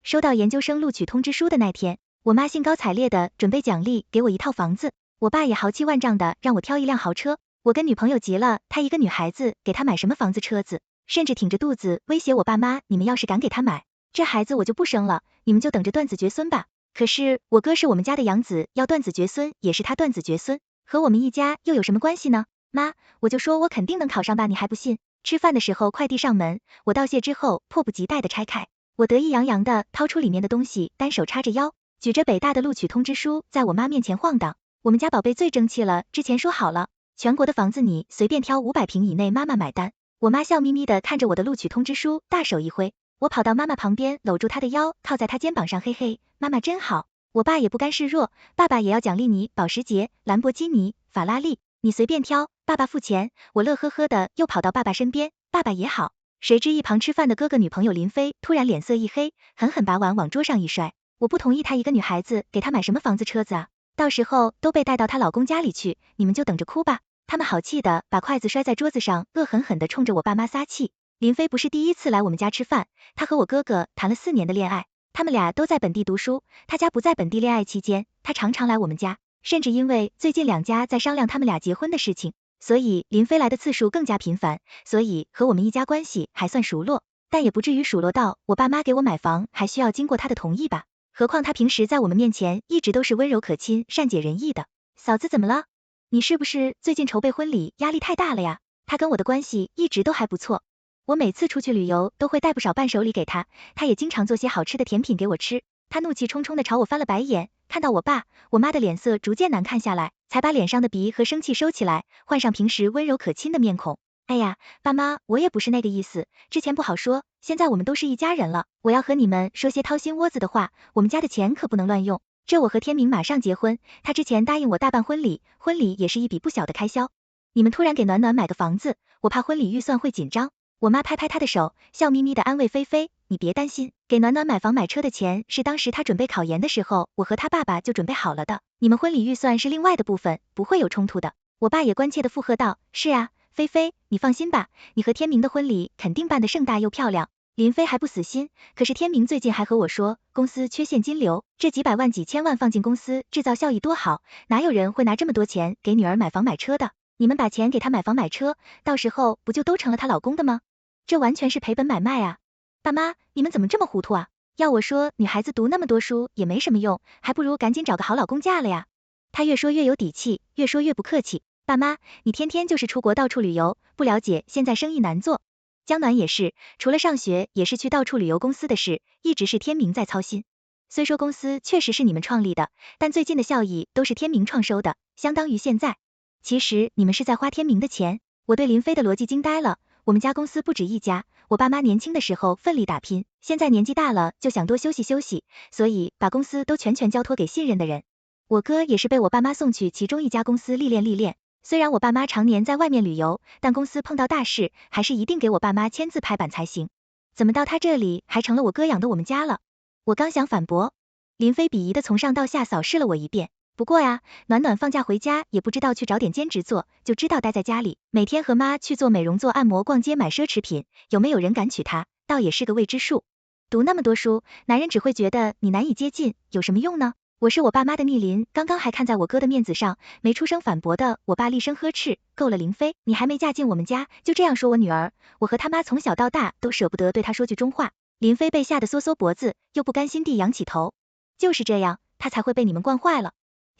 收到研究生录取通知书的那天，我妈兴高采烈的准备奖励给我一套房子，我爸也豪气万丈的让我挑一辆豪车。我跟女朋友急了，她一个女孩子给她买什么房子车子，甚至挺着肚子威胁我爸妈，你们要是敢给她买，这孩子我就不生了，你们就等着断子绝孙吧。可是我哥是我们家的养子，要断子绝孙也是他断子绝孙，和我们一家又有什么关系呢？妈，我就说我肯定能考上吧，你还不信？吃饭的时候快递上门，我道谢之后迫不及待的拆开，我得意洋洋的掏出里面的东西，单手叉着腰，举着北大的录取通知书在我妈面前晃荡。我们家宝贝最争气了，之前说好了，全国的房子你随便挑500平以内，妈妈买单。我妈笑眯眯的看着我的录取通知书，大手一挥，我跑到妈妈旁边，搂住她的腰，靠在她肩膀上，嘿嘿，妈妈真好。我爸也不甘示弱，爸爸也要奖励你，保时捷、兰博基尼、法拉利，你随便挑，爸爸付钱。我乐呵呵的又跑到爸爸身边，爸爸也好。谁知一旁吃饭的哥哥女朋友林飞突然脸色一黑，狠狠把碗往桌上一摔。我不同意她一个女孩子给她买什么房子车子啊，到时候都被带到她老公家里去，你们就等着哭吧。他们好气的把筷子摔在桌子上，恶狠狠的冲着我爸妈撒气。林飞不是第一次来我们家吃饭，他和我哥哥谈了4年的恋爱，他们俩都在本地读书，他家不在本地，恋爱期间他常常来我们家，甚至因为最近2家在商量他们俩结婚的事情，所以林飞来的次数更加频繁，所以和我们一家关系还算熟络，但也不至于熟络到我爸妈给我买房还需要经过他的同意吧。何况他平时在我们面前一直都是温柔可亲、善解人意的。嫂子怎么了？你是不是最近筹备婚礼压力太大了呀？他跟我的关系一直都还不错，我每次出去旅游都会带不少伴手礼给他，他也经常做些好吃的甜品给我吃。他怒气冲冲的朝我翻了白眼，看到我爸我妈的脸色逐渐难看下来，才把脸上的鼻和生气收起来，换上平时温柔可亲的面孔。哎呀，爸妈，我也不是那个意思，之前不好说，现在我们都是一家人了，我要和你们说些掏心窝子的话，我们家的钱可不能乱用。这我和天明马上结婚，他之前答应我大办婚礼，婚礼也是一笔不小的开销。你们突然给暖暖买个房子，我怕婚礼预算会紧张。我妈拍拍她的手，笑眯眯的安慰菲菲，你别担心，给暖暖买房买车的钱是当时她准备考研的时候，我和她爸爸就准备好了的，你们婚礼预算是另外的部分，不会有冲突的。我爸也关切的附和道，是啊，菲菲，你放心吧，你和天明的婚礼肯定办得盛大又漂亮。林飞还不死心，可是天明最近还和我说，公司缺现金流，这几百万几千万放进公司，制造效益多好，哪有人会拿这么多钱给女儿买房买车的？你们把钱给她买房买车，到时候不就都成了她老公的吗？这完全是赔本买卖啊！爸妈，你们怎么这么糊涂啊？要我说，女孩子读那么多书也没什么用，还不如赶紧找个好老公嫁了呀。他越说越有底气，越说越不客气。爸妈，你天天就是出国到处旅游，不了解现在生意难做。江南也是，除了上学，也是去到处旅游，公司的事一直是天明在操心。虽说公司确实是你们创立的，但最近的效益都是天明创收的，相当于现在。其实你们是在花天明的钱。我对林飞的逻辑惊呆了。我们家公司不止一家，我爸妈年轻的时候奋力打拼，现在年纪大了就想多休息休息，所以把公司都全权交托给信任的人。我哥也是被我爸妈送去其中一家公司历练历练，虽然我爸妈常年在外面旅游，但公司碰到大事还是一定给我爸妈签字拍板才行。怎么到他这里还成了我哥养的我们家了？我刚想反驳，林飞鄙夷的从上到下扫视了我一遍。不过呀，暖暖放假回家也不知道去找点兼职做，就知道待在家里，每天和妈去做美容、做按摩、逛街、买奢侈品，有没有人敢娶她，倒也是个未知数。读那么多书，男人只会觉得你难以接近，有什么用呢？我是我爸妈的逆鳞，刚刚还看在我哥的面子上，没出声反驳的，我爸厉声呵斥，够了林飞，你还没嫁进我们家，就这样说我女儿，我和他妈从小到大都舍不得对她说句中话。林飞被吓得缩缩脖子，又不甘心地扬起头，就是这样，他才会被你们惯坏了。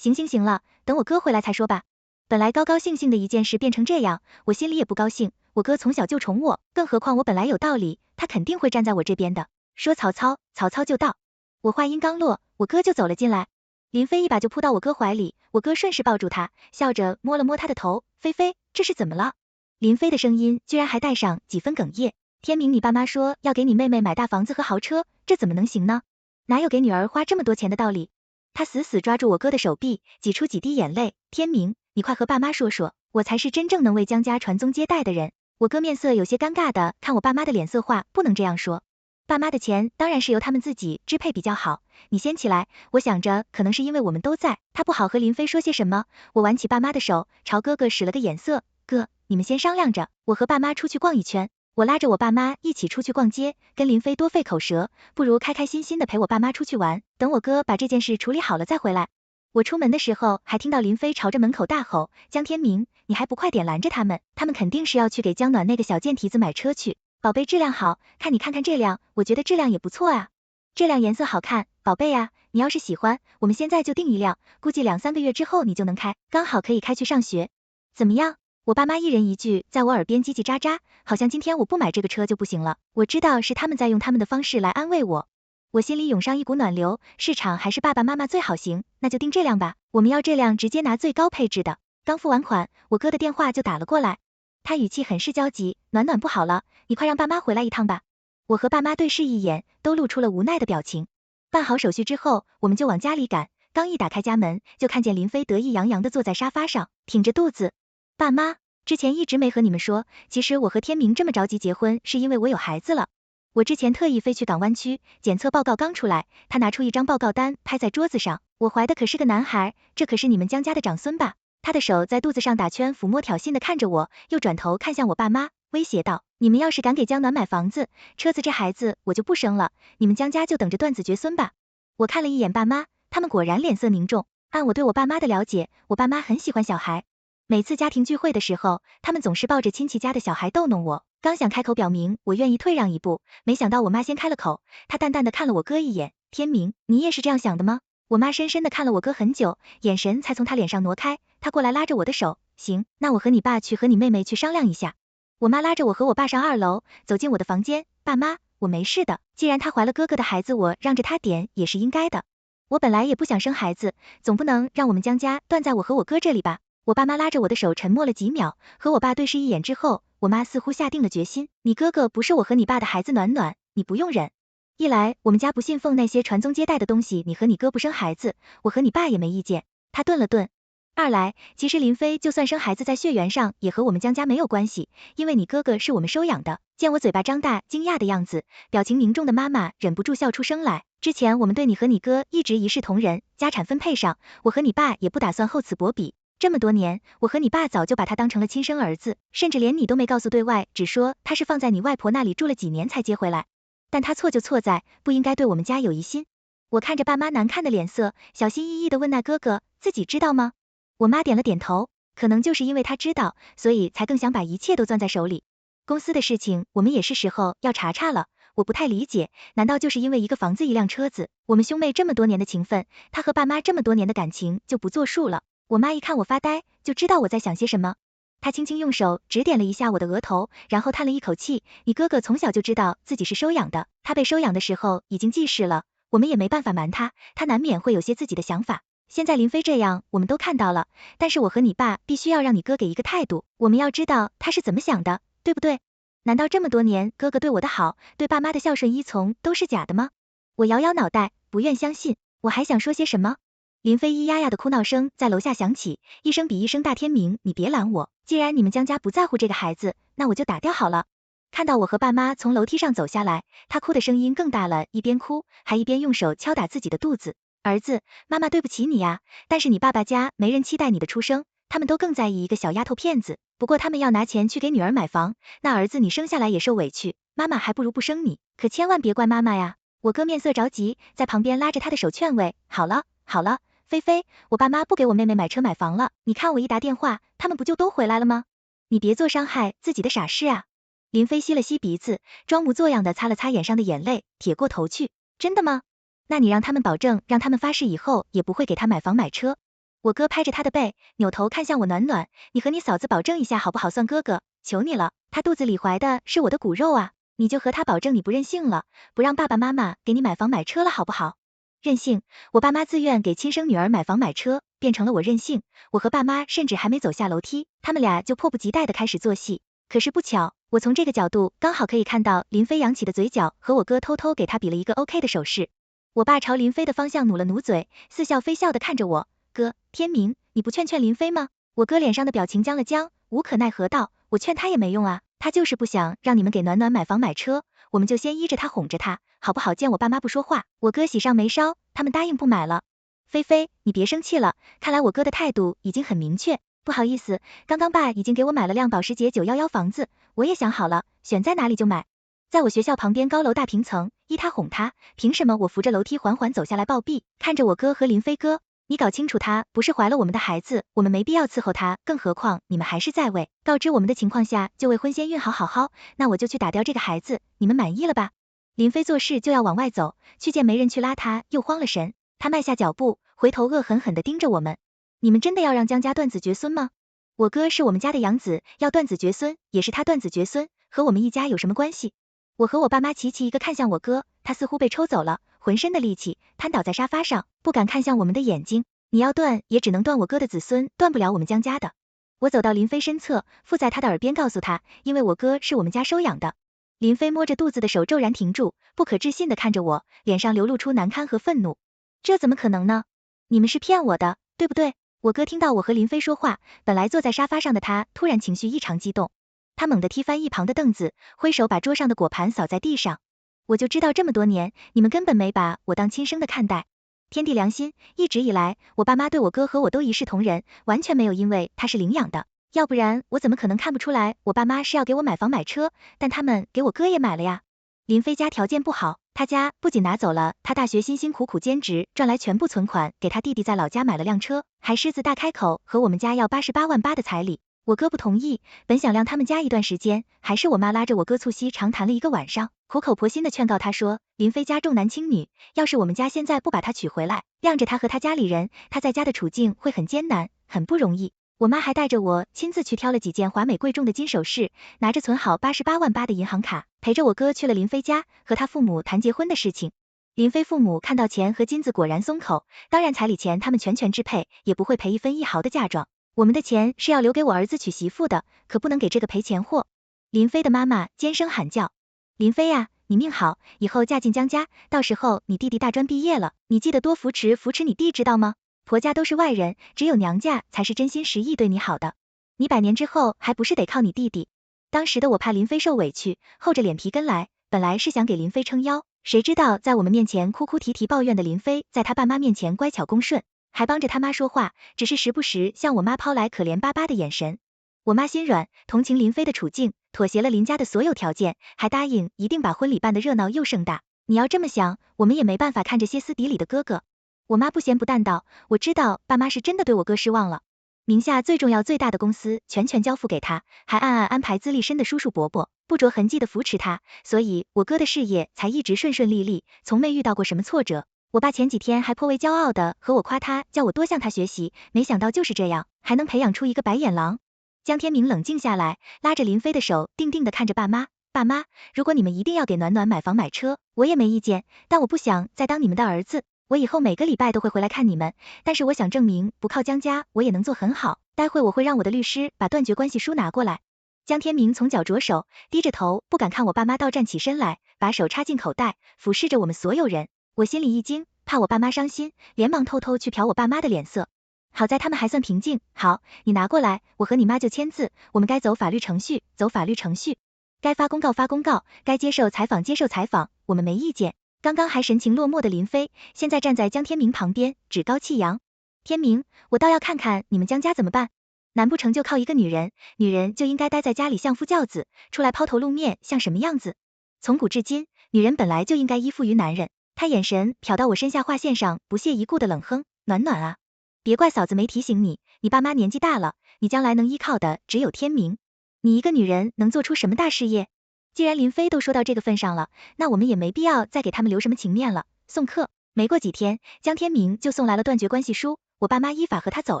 行了，等我哥回来才说吧。本来高高兴兴的一件事变成这样，我心里也不高兴。我哥从小就宠我，更何况我本来有道理，他肯定会站在我这边的。说曹操，曹操就到。我话音刚落，我哥就走了进来。林飞一把就扑到我哥怀里，我哥顺势抱住他，笑着摸了摸他的头，菲菲，这是怎么了？林飞的声音居然还带上几分哽咽。天明，你爸妈说要给你妹妹买大房子和豪车，这怎么能行呢？哪有给女儿花这么多钱的道理？他死死抓住我哥的手臂，挤出几滴眼泪。天明，你快和爸妈说说，我才是真正能为江家传宗接代的人。我哥面色有些尴尬的看我爸妈的脸色话，不能这样说。爸妈的钱当然是由他们自己支配比较好，你先起来。我想着可能是因为我们都在，他不好和林飞说些什么。我挽起爸妈的手，朝哥哥使了个眼色，哥，你们先商量着，我和爸妈出去逛一圈。我拉着我爸妈一起出去逛街，跟林飞多费口舌，不如开开心心的陪我爸妈出去玩，等我哥把这件事处理好了再回来。我出门的时候还听到林飞朝着门口大吼，江天明，你还不快点拦着他们，他们肯定是要去给江暖那个小贱蹄子买车去。宝贝质量好，看你看看这辆，我觉得质量也不错啊。这辆颜色好看，宝贝啊，你要是喜欢，我们现在就订一辆，估计2、3个月之后你就能开，刚好可以开去上学。怎么样？我爸妈一人一句在我耳边叽叽喳喳，好像今天我不买这个车就不行了。我知道是他们在用他们的方式来安慰我。我心里涌上一股暖流，市场还是爸爸妈妈最好行，那就订这辆吧，我们要这辆直接拿最高配置的。刚付完款，我哥的电话就打了过来，他语气很是焦急，暖暖不好了，你快让爸妈回来一趟吧。我和爸妈对视一眼，都露出了无奈的表情。办好手续之后，我们就往家里赶，刚一打开家门，就看见林飞得意洋洋地坐在沙发上，挺着肚子。爸妈，之前一直没和你们说，其实我和天明这么着急结婚，是因为我有孩子了。我之前特意飞去港湾区，检测报告刚出来，他拿出一张报告单拍在桌子上，我怀的可是个男孩，这可是你们江家的长孙吧？他的手在肚子上打圈，抚摸挑衅的看着我，又转头看向我爸妈，威胁道，你们要是敢给江暖买房子、车子，这孩子我就不生了，你们江家就等着断子绝孙吧。我看了一眼爸妈，他们果然脸色凝重，按我对我爸妈的了解，我爸妈很喜欢小孩。每次家庭聚会的时候，他们总是抱着亲戚家的小孩逗弄我，刚想开口表明我愿意退让一步，没想到我妈先开了口，她淡淡的看了我哥一眼，天明，你也是这样想的吗？我妈深深的看了我哥很久，眼神才从他脸上挪开，她过来拉着我的手，行，那我和你爸去和你妹妹去商量一下。我妈拉着我和我爸上2楼，走进我的房间，爸妈，我没事的，既然她怀了哥哥的孩子，我让着她点也是应该的。我本来也不想生孩子，总不能让我们江家断在我和我哥这里吧。我爸妈拉着我的手沉默了几秒，和我爸对视一眼之后，我妈似乎下定了决心，你哥哥不是我和你爸的孩子，暖暖，你不用忍。一来我们家不信奉那些传宗接代的东西，你和你哥不生孩子，我和你爸也没意见。他顿了顿。二来，其实林飞就算生孩子在血缘上也和我们江家没有关系，因为你哥哥是我们收养的。见我嘴巴张大惊讶的样子，表情凝重的妈妈忍不住笑出声来。之前我们对你和你哥一直一视同仁，家产分配上，我和你爸也不打算厚此薄彼。这么多年，我和你爸早就把他当成了亲生儿子，甚至连你都没告诉对外，只说他是放在你外婆那里住了几年才接回来。但他错就错在不应该对我们家有疑心。我看着爸妈难看的脸色，小心翼翼地问那哥哥，自己知道吗？我妈点了点头，可能就是因为他知道，所以才更想把一切都攥在手里。公司的事情，我们也是时候要查查了。我不太理解，难道就是因为一个房子一辆车子，我们兄妹这么多年的情分，他和爸妈这么多年的感情就不作数了？我妈一看我发呆，就知道我在想些什么。她轻轻用手指点了一下我的额头，然后叹了一口气，你哥哥从小就知道自己是收养的，他被收养的时候已经记事了，我们也没办法瞒他，他难免会有些自己的想法。现在林飞这样，我们都看到了，但是我和你爸必须要让你哥给一个态度，我们要知道他是怎么想的，对不对？难道这么多年哥哥对我的好，对爸妈的孝顺依从都是假的吗？我摇摇脑袋，不愿相信。我还想说些什么，林飞咿呀呀的哭闹声在楼下响起，一声比一声大，天明，你别拦我，既然你们江家不在乎这个孩子，那我就打掉好了。看到我和爸妈从楼梯上走下来，他哭的声音更大了，一边哭还一边用手敲打自己的肚子。儿子，妈妈对不起你呀，但是你爸爸家没人期待你的出生，他们都更在意一个小丫头片子，不过他们要拿钱去给女儿买房，那儿子你生下来也受委屈，妈妈还不如不生你，可千万别怪妈妈呀。我哥面色着急，在旁边拉着他的手劝慰，好了好了，菲菲，我爸妈不给我妹妹买车买房了，你看我一打电话，他们不就都回来了吗？你别做伤害自己的傻事啊。林飞吸了吸鼻子，装模作样的擦了擦眼上的眼泪，撇过头去，真的吗？那你让他们保证，让他们发誓以后也不会给他买房买车。我哥拍着他的背，扭头看向我，暖暖，你和你嫂子保证一下好不好？算哥哥，求你了，他肚子里怀的是我的骨肉啊，你就和他保证你不任性了，不让爸爸妈妈给你买房买车了好不好？任性，我爸妈自愿给亲生女儿买房买车，变成了我任性。我和爸妈甚至还没走下楼梯，他们俩就迫不及待的开始做戏。可是不巧，我从这个角度刚好可以看到林飞扬起的嘴角和我哥偷偷给他比了一个 OK 的手势。我爸朝林飞的方向努了努嘴，似笑非笑的看着我，哥，天明，你不劝劝林飞吗？我哥脸上的表情僵了僵，无可奈何道，我劝他也没用啊，他就是不想让你们给暖暖买房买车，我们就先依着他哄着他，好不好？见我爸妈不说话，我哥喜上眉梢，他们答应不买了。菲菲，你别生气了，看来我哥的态度已经很明确，不好意思，刚刚爸已经给我买了辆保时捷911房子，我也想好了，选在哪里就买。在我学校旁边高楼大平层，依他哄他，凭什么我扶着楼梯缓缓走下来暴毙，看着我哥和林飞哥？你搞清楚他不是怀了我们的孩子，我们没必要伺候他，更何况你们还是在未告知我们的情况下就未婚先孕好，那我就去打掉这个孩子，你们满意了吧？林飞做事就要往外走，去见媒人去拉他，又慌了神，他迈下脚步，回头恶狠狠地盯着我们，你们真的要让江家断子绝孙吗？我哥是我们家的养子，要断子绝孙也是他断子绝孙，和我们一家有什么关系？我和我爸妈齐齐一个看向我哥，他似乎被抽走了浑身的力气，瘫倒在沙发上，不敢看向我们的眼睛。你要断，也只能断我哥的子孙，断不了我们江家的。我走到林飞身侧，附在他的耳边告诉他，因为我哥是我们家收养的。林飞摸着肚子的手骤然停住，不可置信地看着我，脸上流露出难堪和愤怒。这怎么可能呢？你们是骗我的，对不对？我哥听到我和林飞说话，本来坐在沙发上的他突然情绪异常激动，他猛地踢翻一旁的凳子，挥手把桌上的果盘扫在地上。我就知道这么多年，你们根本没把我当亲生的看待。天地良心，一直以来，我爸妈对我哥和我都一视同仁，完全没有因为他是领养的，要不然我怎么可能看不出来我爸妈是要给我买房买车，但他们给我哥也买了呀。林飞家条件不好，他家不仅拿走了他大学辛辛苦苦兼职赚来全部存款，给他弟弟在老家买了辆车，还狮子大开口和我们家要88.8万的彩礼。我哥不同意，本想晾他们家一段时间，还是我妈拉着我哥促膝长谈了一个晚上，苦口婆心的劝告他说，林飞家重男轻女，要是我们家现在不把他娶回来，晾着他和他家里人，他在家的处境会很艰难，很不容易。我妈还带着我亲自去挑了几件华美贵重的金首饰，拿着存好88.8万的银行卡，陪着我哥去了林飞家，和他父母谈结婚的事情。林飞父母看到钱和金子果然松口，当然彩礼钱他们全权支配，也不会赔一分一毫的嫁妆。我们的钱是要留给我儿子娶媳妇的，可不能给这个赔钱货。林飞的妈妈尖声喊叫，林飞啊，你命好，以后嫁进江家，到时候你弟弟大专毕业了，你记得多扶持你弟，知道吗？婆家都是外人，只有娘家才是真心实意对你好的，你100年之后还不是得靠你弟弟。当时的我怕林飞受委屈，厚着脸皮跟来，本来是想给林飞撑腰，谁知道在我们面前哭哭啼啼抱怨的林飞，在他爸妈面前乖巧恭顺，还帮着他妈说话，只是时不时向我妈抛来可怜巴巴的眼神。我妈心软，同情林飞的处境，妥协了林家的所有条件，还答应一定把婚礼办得热闹又盛大。你要这么想，我们也没办法看着歇斯底里的哥哥。我妈不咸不淡道，我知道爸妈是真的对我哥失望了，名下最重要最大的公司全权交付给他，还暗暗安排资历深的叔叔伯伯，不着痕迹的扶持他，所以我哥的事业才一直顺顺利利，从没遇到过什么挫折。我爸前几天还颇为骄傲的和我夸他，叫我多向他学习，没想到就是这样，还能培养出一个白眼狼。江天明冷静下来，拉着林飞的手，定定的看着爸妈，爸妈，如果你们一定要给暖暖买房买车，我也没意见，但我不想再当你们的儿子。我以后每个礼拜都会回来看你们，但是我想证明不靠江家我也能做很好，待会我会让我的律师把断绝关系书拿过来。江天明从脚着手，低着头不敢看我爸妈，倒站起身来，把手插进口袋，俯视着我们所有人。我心里一惊，怕我爸妈伤心，连忙偷偷去瞟我爸妈的脸色。好在他们还算平静，好，你拿过来，我和你妈就签字，我们该走法律程序，走法律程序，该发公告发公告，该接受采访接受采访，我们没意见。刚刚还神情落寞的林飞，现在站在江天明旁边，趾高气扬。天明，我倒要看看你们江家怎么办，难不成就靠一个女人？女人就应该待在家里相夫教子，出来抛头露面像什么样子？从古至今，女人本来就应该依附于男人。他眼神瞟到我身下划线上，不屑一顾的冷哼，暖暖啊，别怪嫂子没提醒你，你爸妈年纪大了，你将来能依靠的只有天明，你一个女人能做出什么大事业？既然林飞都说到这个份上了，那我们也没必要再给他们留什么情面了。送客，没过几天，江天明就送来了断绝关系书，我爸妈依法和他走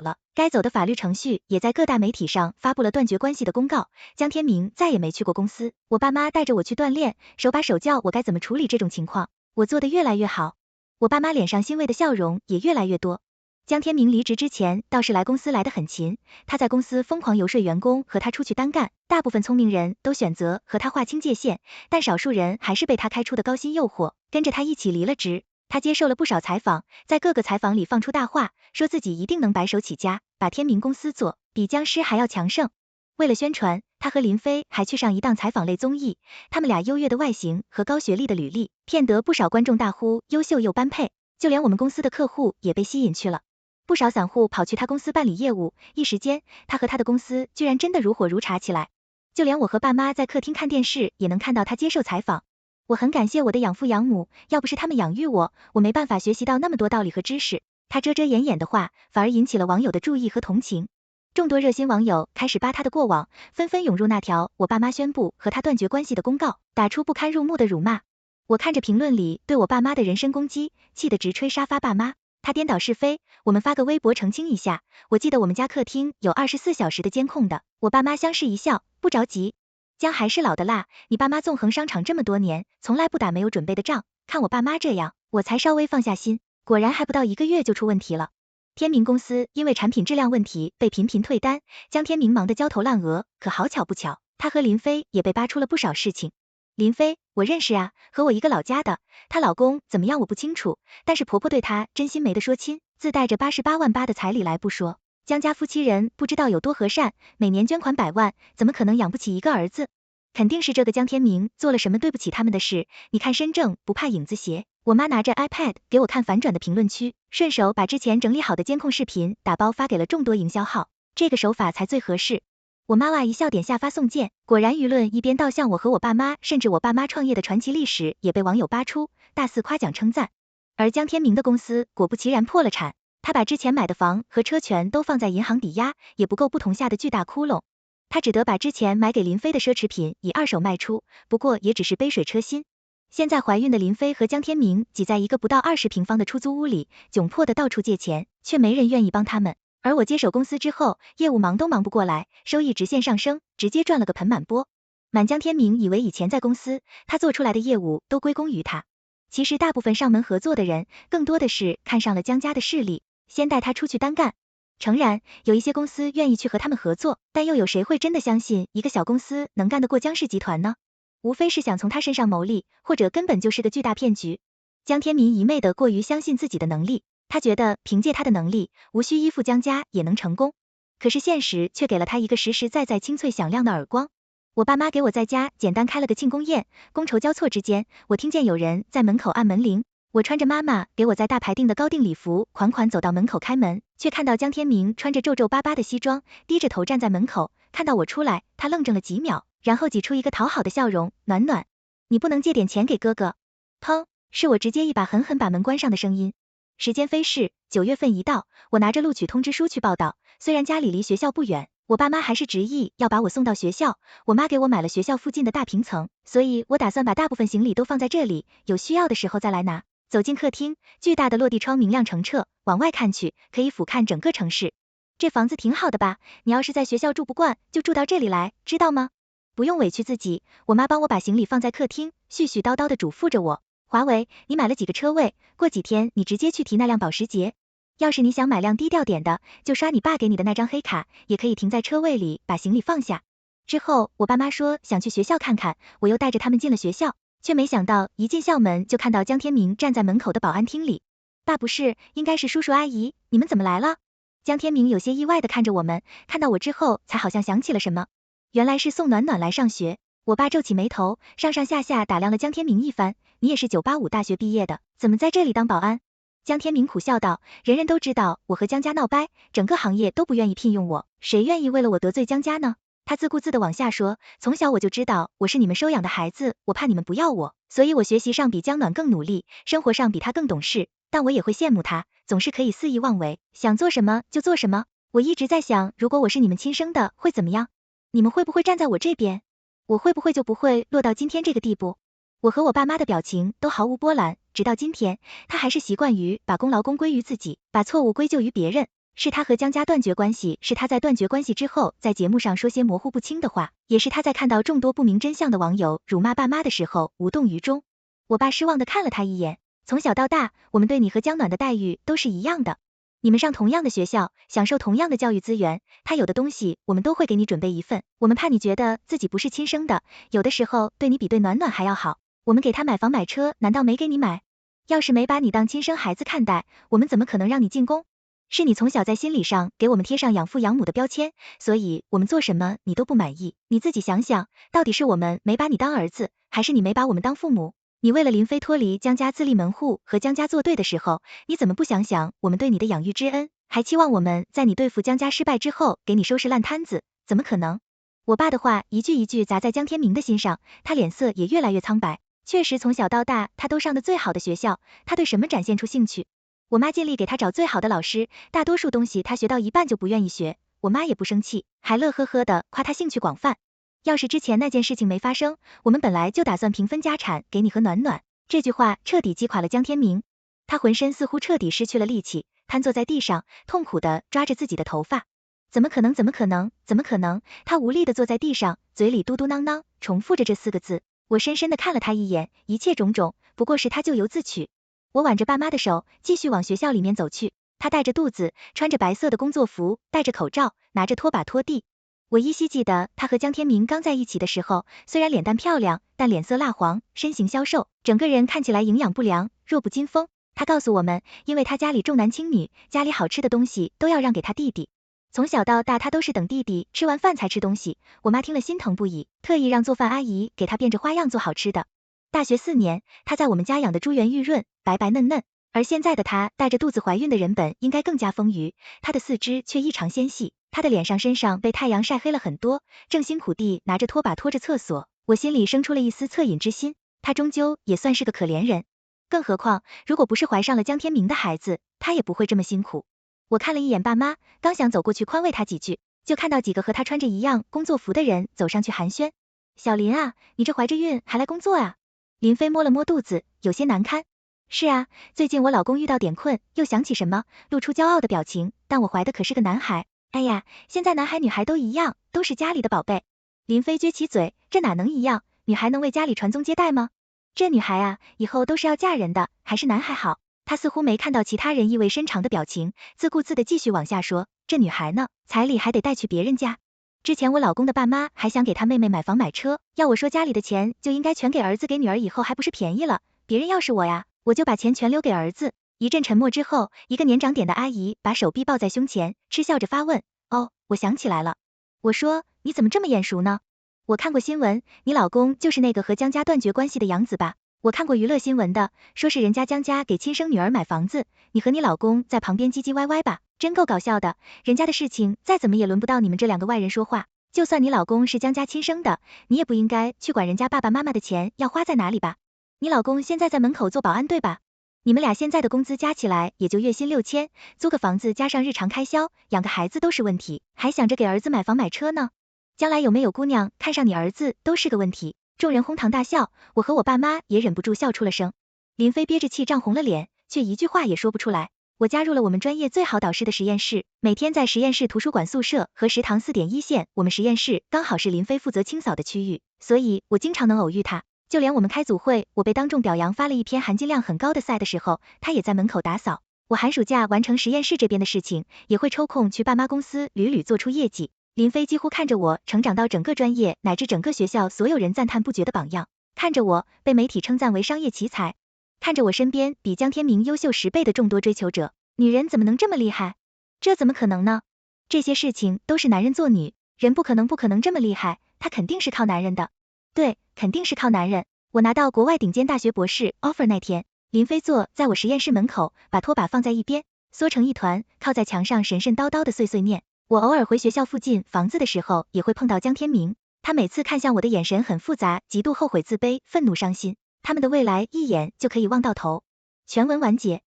了，该走的法律程序也在各大媒体上发布了断绝关系的公告。江天明再也没去过公司，我爸妈带着我去锻炼，手把手教我该怎么处理这种情况，我做得越来越好，我爸妈脸上欣慰的笑容也越来越多。江天明离职之前倒是来公司来得很勤，他在公司疯狂游说员工和他出去单干，大部分聪明人都选择和他划清界限，但少数人还是被他开出的高薪诱惑，跟着他一起离了职。他接受了不少采访，在各个采访里放出大话，说自己一定能白手起家，把天明公司做比僵尸还要强盛。为了宣传，他和林飞还去上一档采访类综艺，他们俩优越的外形和高学历的履历，骗得不少观众大呼优秀又般配，就连我们公司的客户也被吸引去了。不少散户跑去他公司办理业务，一时间，他和他的公司居然真的如火如茶起来。就连我和爸妈在客厅看电视，也能看到他接受采访。我很感谢我的养父养母，要不是他们养育我，我没办法学习到那么多道理和知识。他遮遮掩掩的话，反而引起了网友的注意和同情。众多热心网友开始扒他的过往，纷纷涌入那条我爸妈宣布和他断绝关系的公告，打出不堪入目的辱骂。我看着评论里对我爸妈的人身攻击，气得直吹沙发爸妈，他颠倒是非，我们发个微博澄清一下。我记得我们家客厅有24小时的监控的。我爸妈相视一笑，不着急。姜还是老的辣，你爸妈纵横商场这么多年，从来不打没有准备的仗，看我爸妈这样，我才稍微放下心。果然还不到1个月就出问题了。天明公司因为产品质量问题被频频退单，姜天明忙得焦头烂额，可好巧不巧，他和林飞也被扒出了不少事情。林飞，我认识啊，和我一个老家的，她老公怎么样我不清楚，但是婆婆对她真心没得说亲，自带着88万8的彩礼来不说，姜家夫妻人不知道有多和善，每年捐款100万，怎么可能养不起一个儿子？肯定是这个姜天明做了什么对不起他们的事，你看身正不怕影子斜。我妈拿着 iPad 给我看反转的评论区，顺手把之前整理好的监控视频打包发给了众多营销号，这个手法才最合适。我妈哇一笑点下发送键，果然舆论一边倒向我和我爸妈，甚至我爸妈创业的传奇历史也被网友扒出，大肆夸奖称赞。而姜天明的公司果不其然破了产，他把之前买的房和车全都放在银行抵押，也不够不同下的巨大窟窿，他只得把之前买给林飞的奢侈品以二手卖出，不过也只是杯水车薪。现在怀孕的林飞和姜天明挤在一个不到20平方的出租屋里，窘迫的到处借钱，却没人愿意帮他们。而我接手公司之后，业务忙都忙不过来，收益直线上升，直接赚了个盆满钵满。姜天明以为以前在公司，他做出来的业务都归功于他。其实大部分上门合作的人，更多的是看上了姜家的势力，先带他出去单干。诚然，有一些公司愿意去和他们合作，但又有谁会真的相信一个小公司能干得过姜氏集团呢？无非是想从他身上牟利，或者根本就是个巨大骗局。姜天明一昧的过于相信自己的能力，他觉得凭借他的能力，无需依附姜家也能成功。可是现实却给了他一个实实在在清脆响亮的耳光。我爸妈给我在家简单开了个庆功宴，觥筹交错之间，我听见有人在门口按门铃。我穿着妈妈给我在大排订的高定礼服，款款走到门口开门，却看到姜天明穿着皱皱巴巴的西装，低着头站在门口。看到我出来，他愣怔了几秒，然后挤出一个讨好的笑容，暖暖，你不能借点钱给哥哥？砰，是我直接一把狠狠把门关上的声音。时间飞逝，9月份一到，我拿着录取通知书去报到。虽然家里离学校不远，我爸妈还是执意要把我送到学校。我妈给我买了学校附近的大平层，所以我打算把大部分行李都放在这里，有需要的时候再来拿。走进客厅，巨大的落地窗明亮澄澈，往外看去，可以俯瞰整个城市。这房子挺好的吧？你要是在学校住不惯，就住到这里来，知道吗？不用委屈自己，我妈帮我把行李放在客厅，絮絮叨叨的嘱咐着我。华为，你买了几个车位？过几天你直接去提那辆保时捷。要是你想买辆低调点的，就刷你爸给你的那张黑卡，也可以停在车位里，把行李放下。之后，我爸妈说想去学校看看，我又带着他们进了学校，却没想到一进校门就看到姜天明站在门口的保安厅里。爸不是，应该是叔叔阿姨，你们怎么来了？姜天明有些意外的看着我们，看到我之后才好像想起了什么，原来是送暖暖来上学。我爸皱起眉头，上上下下打量了姜天明一番，你也是985大学毕业的，怎么在这里当保安？姜天明苦笑道，人人都知道我和姜家闹掰，整个行业都不愿意聘用我，谁愿意为了我得罪姜家呢？他自顾自的往下说，从小我就知道我是你们收养的孩子，我怕你们不要我，所以我学习上比姜暖更努力，生活上比他更懂事，但我也会羡慕他，总是可以肆意妄为，想做什么就做什么。我一直在想，如果我是你们亲生的，会怎么样？你们会不会站在我这边？我会不会就不会落到今天这个地步？我和我爸妈的表情都毫无波澜，直到今天，他还是习惯于把功劳功归于自己，把错误归咎于别人。是他和姜家断绝关系，是他在断绝关系之后，在节目上说些模糊不清的话，也是他在看到众多不明真相的网友辱骂爸妈的时候无动于衷。我爸失望的看了他一眼，从小到大，我们对你和姜暖的待遇都是一样的，你们上同样的学校，享受同样的教育资源，他有的东西我们都会给你准备一份，我们怕你觉得自己不是亲生的，有的时候对你比对暖暖还要好，我们给他买房买车，难道没给你买？要是没把你当亲生孩子看待，我们怎么可能让你进宫？是你从小在心理上给我们贴上养父养母的标签，所以我们做什么你都不满意。你自己想想，到底是我们没把你当儿子，还是你没把我们当父母？你为了林飞脱离姜家自立门户和姜家作对的时候，你怎么不想想我们对你的养育之恩，还期望我们在你对付江家失败之后给你收拾烂摊子，怎么可能？我爸的话一句一句砸在江天明的心上，他脸色也越来越苍白。确实从小到大他都上的最好的学校，他对什么展现出兴趣？我妈尽力给他找最好的老师，大多数东西他学到一半就不愿意学，我妈也不生气，还乐呵呵的夸他兴趣广泛。要是之前那件事情没发生，我们本来就打算平分家产给你和暖暖。这句话彻底击垮了江天明，他浑身似乎彻底失去了力气，瘫坐在地上，痛苦的抓着自己的头发。怎么可能？怎么可能？怎么可能？他无力的坐在地上，嘴里嘟嘟囔囔，重复着这4个字。我深深的看了他一眼，一切种种，不过是他咎由自取。我挽着爸妈的手，继续往学校里面走去。他带着肚子，穿着白色的工作服，戴着口罩，拿着拖把拖地。我依稀记得他和江天明刚在一起的时候，虽然脸蛋漂亮，但脸色蜡黄，身形消瘦，整个人看起来营养不良，弱不禁风。他告诉我们，因为他家里重男轻女，家里好吃的东西都要让给他弟弟。从小到大他都是等弟弟吃完饭才吃东西，我妈听了心疼不已，特意让做饭阿姨给他变着花样做好吃的。大学4年，他在我们家养的猪圆玉润，白白嫩嫩，而现在的他带着肚子怀孕的人本应该更加丰腴，他的4肢却异常纤细，他的脸上身上被太阳晒黑了很多，正辛苦地拿着拖把拖着厕所，我心里生出了一丝恻隐之心，他终究也算是个可怜人。更何况，如果不是怀上了江天明的孩子，他也不会这么辛苦。我看了一眼爸妈，刚想走过去宽慰他几句，就看到几个和他穿着一样工作服的人走上去寒暄。小林啊，你这怀着孕还来工作啊？林飞摸了摸肚子，有些难堪。是啊，最近我老公遇到点困，又想起什么，露出骄傲的表情，但我怀的可是个男孩。哎呀，现在男孩女孩都一样，都是家里的宝贝。林飞撅起嘴，这哪能一样？女孩能为家里传宗接代吗？这女孩啊，以后都是要嫁人的，还是男孩好。他似乎没看到其他人意味深长的表情，自顾自的继续往下说，这女孩呢，彩礼还得带去别人家。之前我老公的爸妈还想给他妹妹买房买车，要我说家里的钱就应该全给儿子给女儿，以后还不是便宜了。别人要是我呀，我就把钱全留给儿子。一阵沉默之后，一个年长点的阿姨把手臂抱在胸前，嗤笑着发问，哦，我想起来了。我说，你怎么这么眼熟呢？我看过新闻，你老公就是那个和江家断绝关系的养子吧？我看过娱乐新闻的，说是人家江家给亲生女儿买房子，你和你老公在旁边唧唧歪歪吧，真够搞笑的。人家的事情再怎么也轮不到你们这2个外人说话，就算你老公是江家亲生的，你也不应该去管人家爸爸妈妈的钱要花在哪里吧。你老公现在在门口做保安对吧？你们俩现在的工资加起来也就月薪6000，租个房子加上日常开销，养个孩子都是问题，还想着给儿子买房买车呢。将来有没有姑娘看上你儿子都是个问题。众人哄堂大笑，我和我爸妈也忍不住笑出了声。林飞憋着气涨红了脸，却一句话也说不出来。我加入了我们专业最好导师的实验室，每天在实验室图书馆宿舍和食堂4.1线，我们实验室刚好是林飞负责清扫的区域，所以我经常能偶遇他。就连我们开组会，我被当众表扬发了一篇含金量很高的赛的时候，他也在门口打扫。我寒暑假完成实验室这边的事情，也会抽空去爸妈公司屡屡做出业绩。林飞几乎看着我成长到整个专业乃至整个学校所有人赞叹不绝的榜样，看着我被媒体称赞为商业奇才，看着我身边比江天明优秀10倍的众多追求者。女人怎么能这么厉害？这怎么可能呢？这些事情都是男人做女人不可能这么厉害，他肯定是靠男人的。对，肯定是靠男人。我拿到国外顶尖大学博士 offer 那天，林飞坐在我实验室门口，把拖把放在一边，缩成一团，靠在墙上神神叨叨的碎碎念。我偶尔回学校附近房子的时候，也会碰到江天明，他每次看向我的眼神很复杂，极度后悔、自卑、愤怒、伤心，他们的未来一眼就可以望到头。全文完结。